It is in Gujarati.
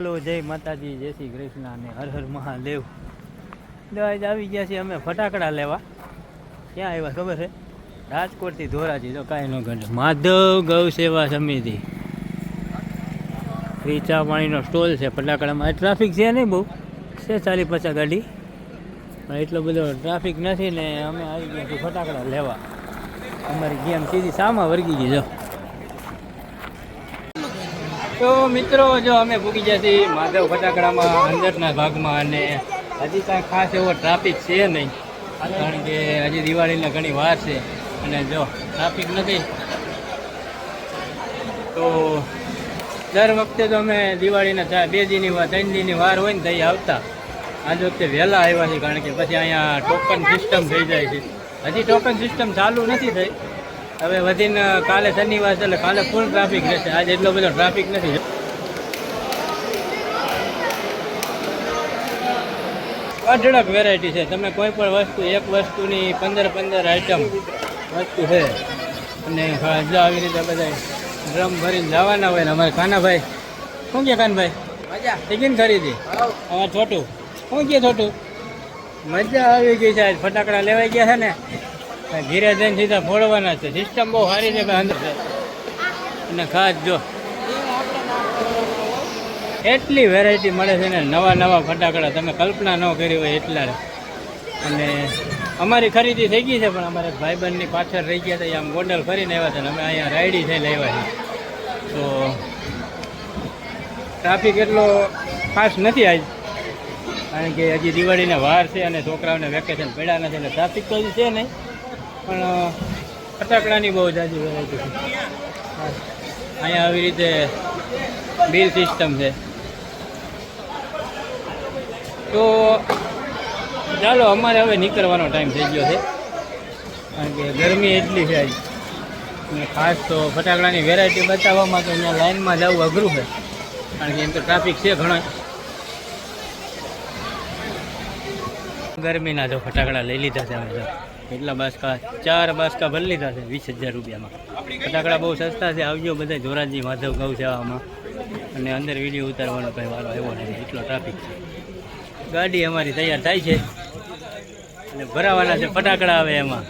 હેલો, જય માતાજી, જય શ્રી કૃષ્ણ અને હર હર મહાદેવ. આજ આવી ગયા છીએ અમે ફટાકડા લેવા. ક્યાં આવ્યા ખબર છે? રાજકોટથી ધોરાજી. તો કાંઈ ન ગણે. માધવ ગૌ સેવા સમિતિ ફ્રી ચા પાણીનો સ્ટોલ છે. ફટાકડામાં ટ્રાફિક છે નહીં, બહુ છે 40-50 ગાડી, પણ એટલો બધો ટ્રાફિક નથી ને. અમે આવી ગયા છીએ ફટાકડા લેવા. અમારી ગેમ સીધી સામા વર્ગી ગઈ. જો તો મિત્રો, જો અમે પૂકી ગયા છીએ માધવ ફટાકડામાં અંદરના ભાગમાં. અને હજી કાંઈ ખાસ એવો ટ્રાફિક છે નહીં, કારણ કે હજી દિવાળીને ઘણી વાર છે. અને જો ટ્રાફિક નથી તો દર વખતે તો અમે દિવાળીના 2 દીની 3 દીની વાર હોય ને ત્યાં આવતા. આજ વખતે વહેલા આવ્યા છીએ, કારણ કે પછી અહીંયા ટોકન સિસ્ટમ થઈ જાય છે. હજી ટોકન સિસ્ટમ ચાલુ નથી થઈ. હવે વધીને કાલે શનિવાર છે, એટલે કાલે ફૂલ ટ્રાફિક રહેશે. આજે એટલો બધો ટ્રાફિક નથી. અઢળક વેરાયટી છે. તમે કોઈ પણ વસ્તુ, એક વસ્તુની 15 આઈટમ વસ્તુ છે. અને જો આવી રીતે બધા ડ્રમ ભરીને જવાના હોય ને. અમારે કાનાભાઈ શું કે? કાનભાઈ ટિકિટ ખરીદી. અમારે છોટું શું કે? છોટું મજા આવી ગઈ છે. ફટાકડા લેવાઈ ગયા છે ને, ઘીરે જઈને સીધા ફોડવાના છે. સિસ્ટમ બહુ સારી છે અંદર છે. અને ખાસ જો એટલી વેરાયટી મળે છે ને, નવા ફટાકડા તમે કલ્પના ન કરી હોય એટલા. અને અમારી ખરીદી થઈ ગઈ છે, પણ અમારે ભાઈબંધની પાછળ રહી ગયા હતા. આમ ગોંડલ ફરીને આવ્યા હતા. અમે અહીંયા રાયડી થઈને આવ્યા છીએ. તો ટ્રાફિક એટલો ખાસ નથી આજ, કારણ કે હજી દિવાળીના વાર છે અને છોકરાઓને વેકેશન પડ્યા નથી, એટલે ટ્રાફિક તો છે નહીં. પણ ફટાકડાની બહુ જાજી વેરાયટી છે. અહીંયા આવી રીતે બિલ સિસ્ટમ છે. તો ચાલો, અમારે હવે નીકળવાનો ટાઈમ થઈ ગયો છે, કારણ કે ગરમી એટલી છે આજ. અને ખાસ તો ફટાકડાની વેરાયટી બતાવવામાં તો અહીંયા લાઇનમાં જવું અઘરું છે, કારણ કે એમ તો ટ્રાફિક છે ઘણો. ગરમીના જો ફટાકડા લઈ લીધા છે અમે. એટલા બાસકા, 4 બાસકા ભરી લીધા છે 20,000 રૂપિયામાં. ફટાકડા બહુ સસ્તા છે. આવજો બધા ધોરાજી માધવ ગૌ સેવામાં. અને અંદર વિડીયો ઉતારવાનો કંઈ વારો આવ્યો નથી, એટલો ટ્રાફિક છે. ગાડી અમારી તૈયાર થાય છે અને ભરાવાના છે ફટાકડા. આવે એમાં